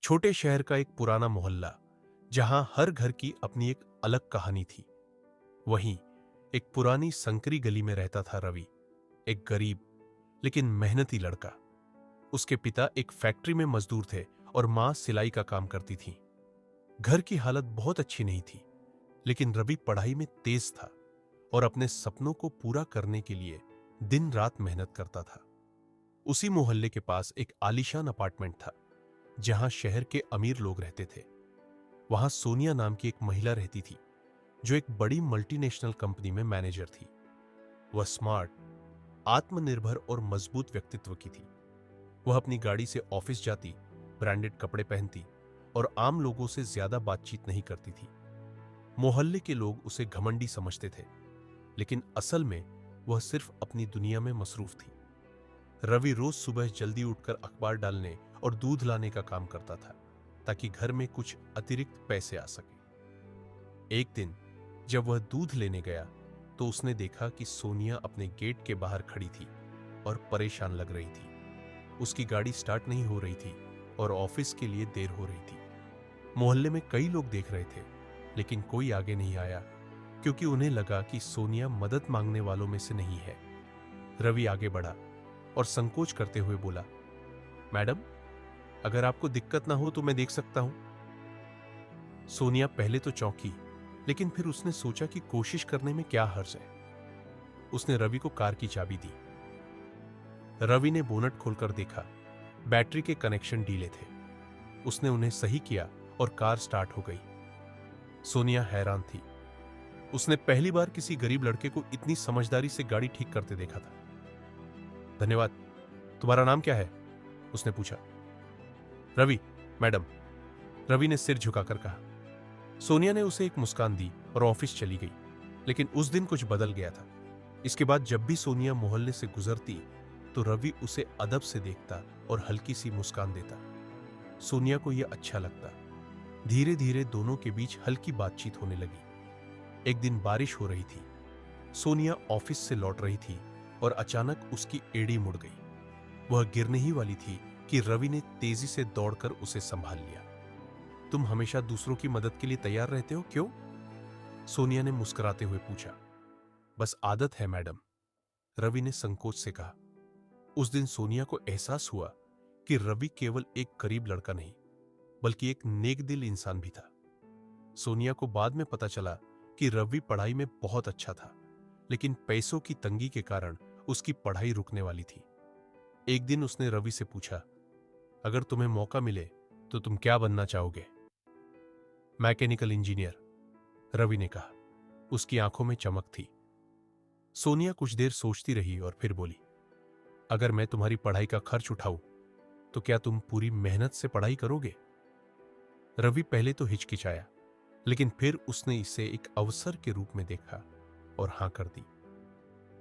छोटे शहर का एक पुराना मोहल्ला जहां हर घर की अपनी एक अलग कहानी थी। वहीं एक पुरानी संकरी गली में रहता था रवि, एक गरीब लेकिन मेहनती लड़का। उसके पिता एक फैक्ट्री में मजदूर थे और मां सिलाई का काम करती थी। घर की हालत बहुत अच्छी नहीं थी, लेकिन रवि पढ़ाई में तेज था और अपने सपनों को पूरा करने के लिए दिन रात मेहनत करता था। उसी मोहल्ले के पास एक आलीशान अपार्टमेंट था जहां शहर के अमीर लोग रहते थे। वहां सोनिया नाम की एक महिला रहती थी जो एक बड़ी मल्टीनेशनल कंपनी में मैनेजर थी। वह स्मार्ट, आत्मनिर्भर और मजबूत व्यक्तित्व की थी। वह अपनी गाड़ी से ऑफिस जाती, ब्रांडेड कपड़े पहनती और आम लोगों से ज्यादा बातचीत नहीं करती थी। मोहल्ले के लोग उसे घमंडी समझते थे, लेकिन असल में वह सिर्फ अपनी दुनिया में मसरूफ थी। रवि रोज सुबह जल्दी उठकर अखबार डालने और दूध लाने का काम करता था ताकि घर में कुछ अतिरिक्त पैसे आ सके। एक दिन जब वह दूध लेने गया तो उसने देखा कि सोनिया अपने गेट के बाहर खड़ी थी और परेशान लग रही थी। उसकी गाड़ी स्टार्ट नहीं हो रही थी और ऑफिस के लिए देर हो रही थी। मोहल्ले में कई लोग देख रहे थे, लेकिन कोई आगे नहीं आया क्योंकि उन्हें लगा कि सोनिया मदद मांगने वालों में से नहीं है। रवि आगे बढ़ा और संकोच करते हुए बोला, मैडम, अगर आपको दिक्कत ना हो तो मैं देख सकता हूं। सोनिया पहले तो चौंकी, लेकिन फिर उसने सोचा कि कोशिश करने में क्या हर्ज है। उसने रवि को कार की चाबी दी। रवि ने बोनट खोलकर देखा, बैटरी के कनेक्शन ढीले थे। उसने उन्हें सही किया और कार स्टार्ट हो गई। सोनिया हैरान थी। उसने पहली बार किसी गरीब लड़के को इतनी समझदारी से गाड़ी ठीक करते देखा था। धन्यवाद। तुम्हारा नाम क्या है? उसने पूछा। रवि, मैडम, रवि ने सिर झुकाकर कहा। सोनिया ने उसे एक मुस्कान दी और ऑफिस चली गई। लेकिन उस दिन कुछ बदल गया था। इसके बाद जब भी सोनिया मोहल्ले से गुजरती तो रवि उसे अदब से देखता और हल्की सी मुस्कान देता। सोनिया को यह अच्छा लगता। धीरे धीरे दोनों के बीच हल्की बातचीत होने लगी। एक दिन बारिश हो रही थी। सोनिया ऑफिस से लौट रही थी और अचानक उसकी एड़ी मुड़ गई। वह गिरने ही वाली थी कि रवि ने तेजी से दौड़कर उसे संभाल लिया। तुम हमेशा दूसरों की मदद के लिए तैयार रहते हो, क्यों? सोनिया ने मुस्कुराते हुए पूछा। बस आदत है मैडम, रवि ने संकोच से कहा। उस दिन सोनिया को एहसास हुआ कि रवि केवल एक गरीब लड़का नहीं, बल्कि एक नेक दिल इंसान भी था। सोनिया को बाद में पता चला कि रवि पढ़ाई में बहुत अच्छा था, लेकिन पैसों की तंगी के कारण उसकी पढ़ाई रुकने वाली थी। एक दिन उसने रवि से पूछा, अगर तुम्हें मौका मिले तो तुम क्या बनना चाहोगे? मैकेनिकल इंजीनियर, रवि ने कहा। उसकी आंखों में चमक थी। सोनिया कुछ देर सोचती रही और फिर बोली, अगर मैं तुम्हारी पढ़ाई का खर्च उठाऊं तो क्या तुम पूरी मेहनत से पढ़ाई करोगे? रवि पहले तो हिचकिचाया, लेकिन फिर उसने इसे एक अवसर के रूप में देखा और हां कर दी।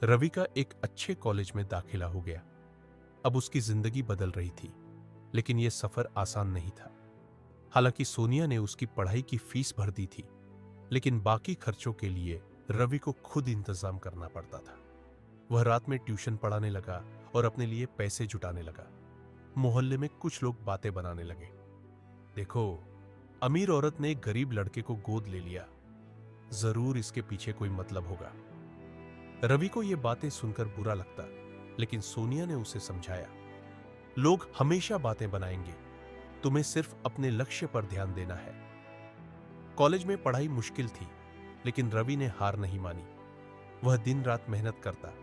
रवि का एक अच्छे कॉलेज में दाखिला हो गया। अब उसकी जिंदगी बदल रही थी, लेकिन यह सफर आसान नहीं था। हालांकि सोनिया ने उसकी पढ़ाई की फीस भर दी थी, लेकिन बाकी खर्चों के लिए रवि को खुद इंतजाम करना पड़ता था। वह रात में ट्यूशन पढ़ाने लगा और अपने लिए पैसे जुटाने लगा। मोहल्ले में कुछ लोग बातें बनाने लगे, देखो, अमीर औरत ने एक गरीब लड़के को गोद ले लिया, जरूर इसके पीछे कोई मतलब होगा। रवि को यह बातें सुनकर बुरा लगता, लेकिन सोनिया ने उसे समझाया, लोग हमेशा बातें बनाएंगे, तुम्हें सिर्फ अपने लक्ष्य पर ध्यान देना है। कॉलेज में पढ़ाई मुश्किल थी, लेकिन रवि ने हार नहीं मानी। वह दिन रात मेहनत करता,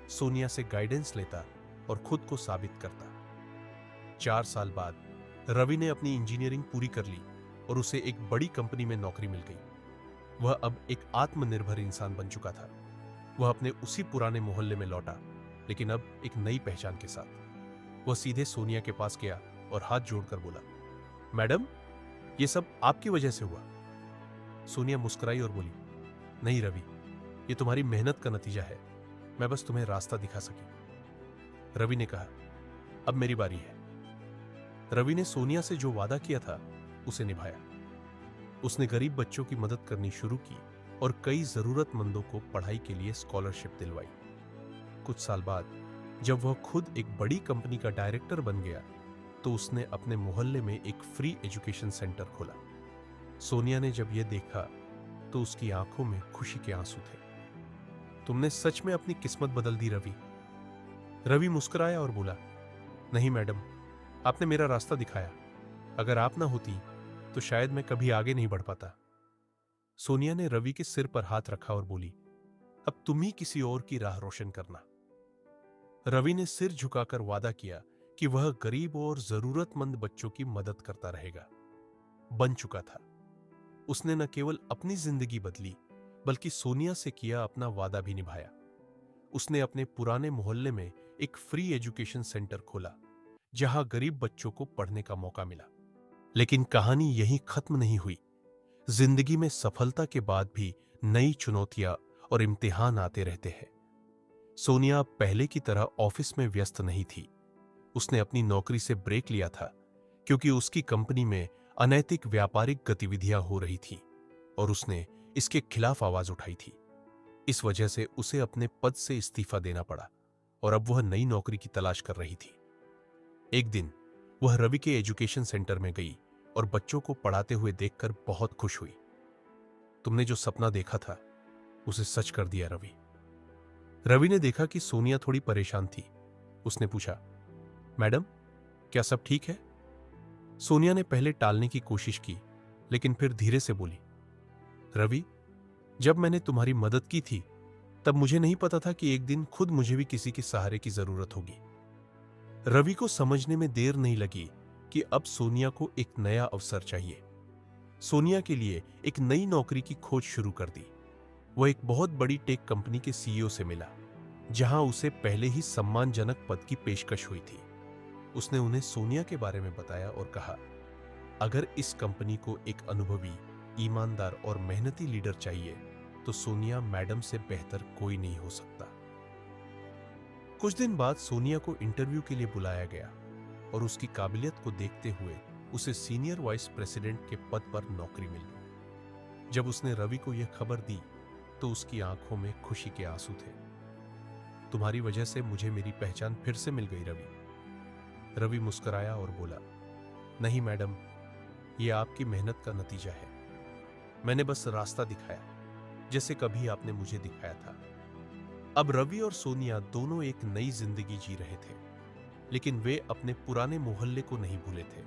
सोनिया से गाइडेंस लेता और खुद को साबित करता। 4 साल बाद रवि ने अपनी इंजीनियरिंग पूरी कर ली और उसे एक बड़ी कंपनी में नौकरी मिल गई। वह अब एक आत्मनिर्भर इंसान बन चुका था। वह अपने उसी पुराने मोहल्ले में लौटा, लेकिन अब एक नई पहचान के साथ। वह सीधे सोनिया के पास गया और हाथ जोड़कर बोला, मैडम, यह सब आपकी वजह से हुआ। सोनिया मुस्कुराई और बोली, नहीं रवि, यह तुम्हारी मेहनत का नतीजा है। मैं बस तुम्हें रास्ता दिखा सकी। रवि ने कहा, अब मेरी बारी है। रवि ने सोनिया से जो वादा किया था उसे निभाया। उसने गरीब बच्चों की मदद करनी शुरू की और कई जरूरतमंदों को पढ़ाई के लिए स्कॉलरशिप दिलवाई। कुछ साल बाद जब वह खुद एक बड़ी कंपनी का डायरेक्टर बन गया तो उसने अपने मोहल्ले में एक फ्री एजुकेशन सेंटर खोला। सोनिया ने जब यह देखा तो उसकी आंखों में खुशी के आंसू थे। तुमने सच में अपनी किस्मत बदल दी रवि। रवि मुस्कुराया और बोला, नहीं मैडम, आपने मेरा रास्ता दिखाया। अगर आप ना होती तो शायद मैं कभी आगे नहीं बढ़ पाता। सोनिया ने रवि के सिर पर हाथ रखा और बोली, अब तुम ही किसी और की राह रोशन करना। रवि ने सिर झुकाकर वादा किया कि वह गरीब और जरूरतमंद बच्चों की मदद करता रहेगा। बन चुका था। उसने न केवल अपनी जिंदगी बदली बल्कि सोनिया से किया अपना वादा भी निभाया। उसने अपने पुराने मोहल्ले में एक फ्री एजुकेशन सेंटर खोला जहां गरीब बच्चों को पढ़ने का मौका मिला। लेकिन कहानी यहीं खत्म नहीं हुई। जिंदगी में सफलता के बाद भी नई चुनौतियां और इम्तिहान आते रहते हैं। सोनिया अब पहले की तरह ऑफिस में व्यस्त नहीं थी। उसने अपनी नौकरी से ब्रेक लिया था क्योंकि उसकी कंपनी में अनैतिक व्यापारिक गतिविधियां हो रही थीं और उसने इसके खिलाफ आवाज उठाई थी। इस वजह से उसे अपने पद से इस्तीफा देना पड़ा और अब वह नई नौकरी की तलाश कर रही थी। एक दिन वह रवि के एजुकेशन सेंटर में गई और बच्चों को पढ़ाते हुए देखकर बहुत खुश हुई। तुमने जो सपना देखा था उसे सच कर दिया रवि। रवि ने देखा कि सोनिया थोड़ी परेशान थी। उसने पूछा, मैडम, क्या सब ठीक है? सोनिया ने पहले टालने की कोशिश की लेकिन फिर धीरे से बोली, रवि, जब मैंने तुम्हारी मदद की थी तब मुझे नहीं पता था कि एक दिन खुद मुझे भी किसी के सहारे की जरूरत होगी। रवि को समझने में देर नहीं लगी कि अब सोनिया को एक नया अवसर चाहिए। सोनिया के लिए एक नई नौकरी की खोज शुरू कर दी। वह एक बहुत बड़ी टेक कंपनी के सीईओ से मिला जहां उसे पहले ही सम्मानजनक पद की पेशकश हुई थी। उसने उन्हें सोनिया के बारे में बताया और कहा, अगर इस कंपनी को एक अनुभवी, ईमानदार और मेहनती लीडर चाहिए तो सोनिया मैडम से बेहतर कोई नहीं हो सकता। कुछ दिन बाद सोनिया को इंटरव्यू के लिए बुलाया गया और उसकी काबिलियत को देखते हुए उसे सीनियर वाइस प्रेसिडेंट के पद पर नौकरी मिल गई। जब उसने रवि को यह खबर दी तो उसकी आंखों में खुशी के आंसू थे। तुम्हारी वजह से मुझे मेरी पहचान फिर से मिल गई रवि। रवि मुस्कुराया और बोला, नहीं मैडम, यह आपकी मेहनत का नतीजा है। मैंने बस रास्ता दिखाया जैसे कभी आपने मुझे दिखाया था। अब रवि और सोनिया दोनों एक नई जिंदगी जी रहे थे, लेकिन वे अपने पुराने मोहल्ले को नहीं भूले थे।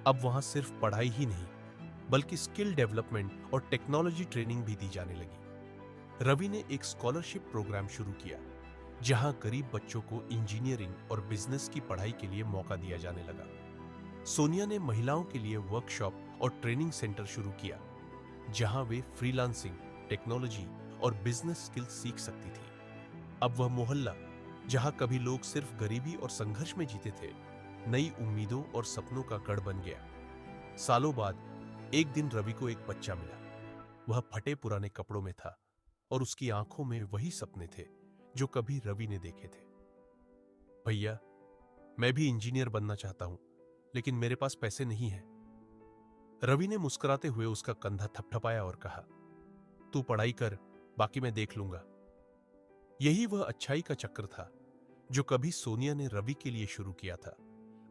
अब वहां सिर्फ पढ़ाई ही नहीं बल्कि स्किल डेवलपमेंट और टेक्नोलॉजी ट्रेनिंग भी दी जाने लगी। रवि ने एक स्कॉलरशिप प्रोग्राम शुरू किया जहां गरीब बच्चों को इंजीनियरिंग और बिजनेस की पढ़ाई के लिए मौका दिया जाने लगा। सोनिया ने महिलाओं के लिए वर्कशॉप और ट्रेनिंग सेंटर शुरू किया जहां वे फ्रीलांसिंग, टेक्नोलॉजी और बिजनेस स्किल सीख सकती थी। अब वह मोहल्ला जहां कभी लोग सिर्फ गरीबी और संघर्ष में जीते थे, नई उम्मीदों और सपनों का गढ़ बन गया। सालों बाद एक दिन रवि को एक बच्चा मिला। वह फटे पुराने कपड़ों में था और उसकी आंखों में वही सपने थे जो कभी रवि ने देखे थे। भैया, मैं भी इंजीनियर बनना चाहता हूं, लेकिन मेरे पास पैसे नहीं हैं। रवि ने मुस्कुराते हुए उसका कंधा थपथपाया और कहा, तू पढ़ाई कर, बाकी मैं देख लूंगा। यही वह अच्छाई का चक्र था जो कभी सोनिया ने रवि के लिए शुरू किया था।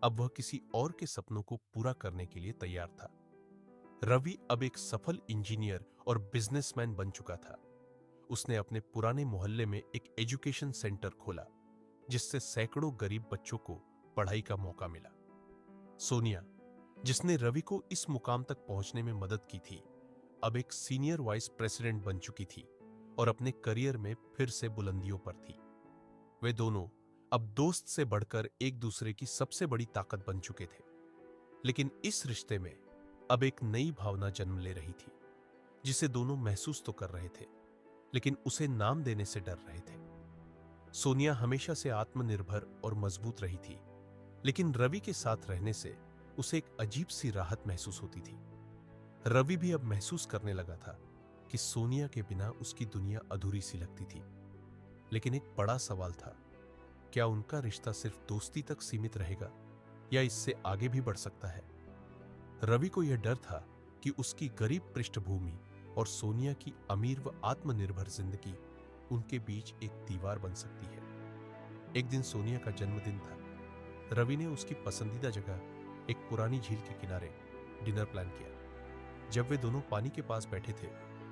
अब वह किसी और के सपनों को पूरा करने के लिए तैयार था। रवि अब एक सफल इंजीनियर और बिजनेसमैन बन चुका था। उसने अपने पुराने मोहल्ले में एक एजुकेशन सेंटर खोला जिससे सैकड़ों गरीब बच्चों को पढ़ाई का मौका मिला। सोनिया, जिसने रवि को इस मुकाम तक पहुंचने में मदद की थी, अब एक सीनियर वाइस प्रेसिडेंट बन चुकी थी और अपने करियर में फिर से बुलंदियों पर थी। वे दोनों अब दोस्त से बढ़कर एक दूसरे की सबसे बड़ी ताकत बन चुके थे। लेकिन इस रिश्ते में अब एक नई भावना जन्म ले रही थी जिसे दोनों महसूस तो कर रहे थे, लेकिन उसे नाम देने से डर रहे थे। सोनिया हमेशा से आत्मनिर्भर और मजबूत रही थी, लेकिन रवि के साथ रहने से उसे एक अजीब सी राहत महसूस होती थी। रवि भी अब महसूस करने लगा था कि सोनिया के बिना उसकी दुनिया अधूरी सी लगती थी। लेकिन एक बड़ा सवाल था, क्या उनका रिश्ता सिर्फ दोस्ती तक सीमित रहेगा या इससे आगे भी बढ़ सकता है? रवि को यह डर था कि उसकी गरीब पृष्ठभूमि और सोनिया की अमीर व आत्मनिर्भर जिंदगी उनके बीच एक दीवार बन सकती है। एक दिन सोनिया का जन्मदिन था। रवि ने उसकी पसंदीदा जगह एक पुरानी झील के किनारे डिनर प्लान किया। जब वे दोनों पानी के पास बैठे थे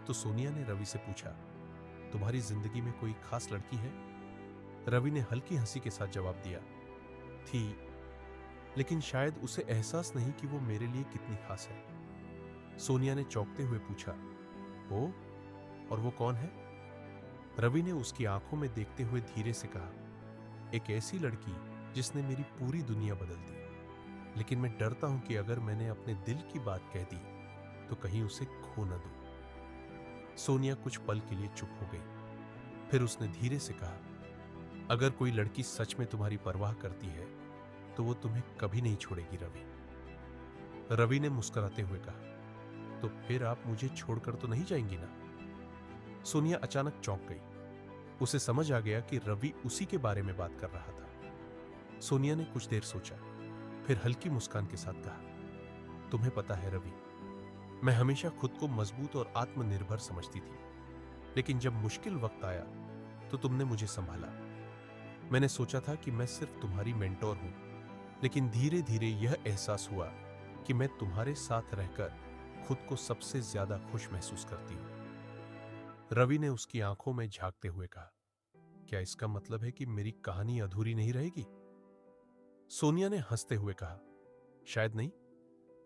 तो सोनिया ने रवि से पूछा, तुम्हारी जिंदगी में कोई खास लड़की है? रवि ने हल्की हंसी के साथ जवाब दिया, थी, लेकिन शायद उसे एहसास नहीं कि वो मेरे लिए कितनी खास है। सोनिया ने चौंकते हुए पूछा, ओ, और वो कौन है? रवि ने उसकी आंखों में देखते हुए धीरे से कहा, एक ऐसी लड़की जिसने मेरी पूरी दुनिया बदल दी, लेकिन मैं डरता हूं कि अगर मैंने अपने दिल की बात कह दी तो कहीं उसे खो न दूं। सोनिया कुछ पल के लिए चुप हो गई, फिर उसने धीरे से कहा, अगर कोई लड़की सच में तुम्हारी परवाह करती है तो वो तुम्हें कभी नहीं छोड़ेगी रवि। रवि ने मुस्कुराते हुए कहा, तो फिर आप मुझे छोड़कर तो नहीं जाएंगी ना? सोनिया अचानक चौंक गई। उसे समझ आ गया कि रवि उसी के बारे में बात कर रहा था। सोनिया ने कुछ देर सोचा, फिर हल्की मुस्कान के साथ कहा, तुम्हें पता है रवि, मैं हमेशा खुद को मजबूत और आत्मनिर्भर समझती थी, लेकिन जब मुश्किल वक्त आया तो तुमने मुझे संभाला। मैंने सोचा था कि मैं सिर्फ तुम्हारी मेंटोर हूं, लेकिन धीरे धीरे यह एहसास हुआ कि मैं तुम्हारे साथ रहकर खुद को सबसे ज्यादा खुश महसूस करती हूं। रवि ने उसकी आंखों में झांकते हुए कहा, क्या इसका मतलब है कि मेरी कहानी अधूरी नहीं रहेगी? सोनिया ने हंसते हुए कहा, शायद नहीं,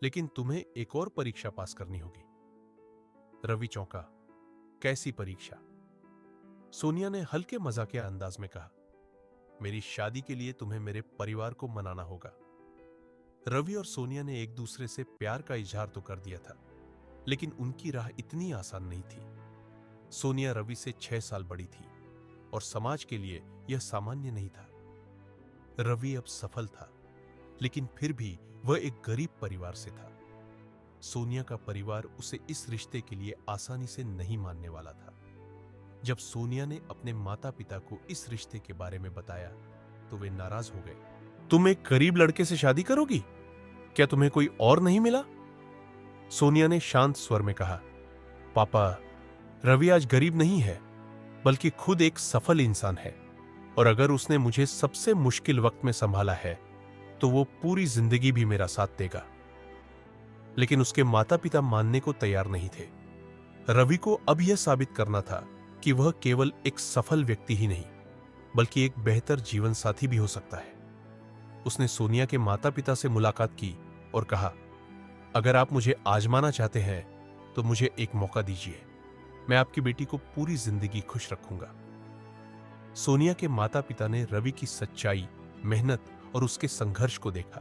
लेकिन तुम्हें एक और परीक्षा पास करनी होगी। रवि चौंका, कैसी परीक्षा? सोनिया ने हल्के मजाकिया अंदाज में कहा, मेरी शादी के लिए तुम्हें मेरे परिवार को मनाना होगा। रवि और सोनिया ने एक दूसरे से प्यार का इजहार तो कर दिया था, लेकिन उनकी राह इतनी आसान नहीं थी। सोनिया रवि से 6 साल बड़ी थी और समाज के लिए यह सामान्य नहीं था। रवि अब सफल था, लेकिन फिर भी वह एक गरीब परिवार से था। सोनिया का परिवार उसे इस रिश्ते के लिए आसानी से नहीं मानने वाला था। जब सोनिया ने अपने माता पिता को इस रिश्ते के बारे में बताया तो वे नाराज हो गए। तुम एक गरीब लड़के से शादी करोगी? क्या तुम्हें कोई और नहीं मिला? सोनिया ने शांत स्वर में कहा, पापा, रवि आज गरीब नहीं है, बल्कि खुद एक सफल इंसान है, और अगर उसने मुझे सबसे मुश्किल वक्त में संभाला है तो वो पूरी जिंदगी भी मेरा साथ देगा। लेकिन उसके माता पिता मानने को तैयार नहीं थे। रवि को अब यह साबित करना था कि वह केवल एक सफल व्यक्ति ही नहीं, बल्कि एक बेहतर जीवन साथी भी हो सकता है। उसने सोनिया के माता पिता से मुलाकात की और कहा, अगर आप मुझे आजमाना चाहते हैं तो मुझे एक मौका दीजिए, मैं आपकी बेटी को पूरी जिंदगी खुश रखूंगा। सोनिया के माता पिता ने रवि की सच्चाई, मेहनत और उसके संघर्ष को देखा।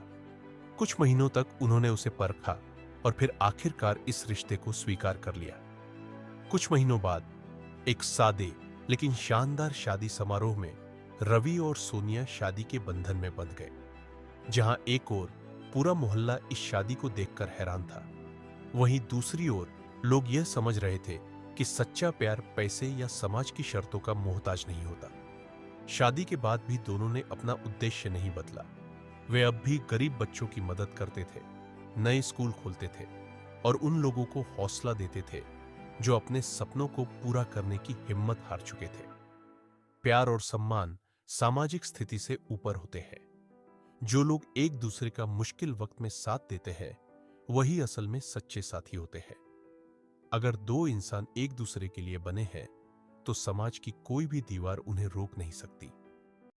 कुछ महीनों तक उन्होंने उसे परखा और फिर आखिरकार इस रिश्ते को स्वीकार कर लिया। कुछ महीनों बाद एक सादे लेकिन शानदार शादी समारोह में रवि और सोनिया शादी के बंधन में बंध गए। जहां एक ओर पूरा मोहल्ला इस शादी को देखकर हैरान था, वहीं दूसरी ओर लोग यह समझ रहे थे कि सच्चा प्यार पैसे या समाज की शर्तों का मोहताज नहीं होता। शादी के बाद भी दोनों ने अपना उद्देश्य नहीं बदला। वे अब भी गरीब बच्चों की मदद करते थे, नए स्कूल खोलते थे और उन लोगों को हौसला देते थे जो अपने सपनों को पूरा करने की हिम्मत हार चुके थे। प्यार और सम्मान सामाजिक स्थिति से ऊपर होते हैं। जो लोग एक दूसरे का मुश्किल वक्त में साथ देते हैं, वही असल में सच्चे साथी होते हैं। अगर दो इंसान एक दूसरे के लिए बने हैं तो समाज की कोई भी दीवार उन्हें रोक नहीं सकती।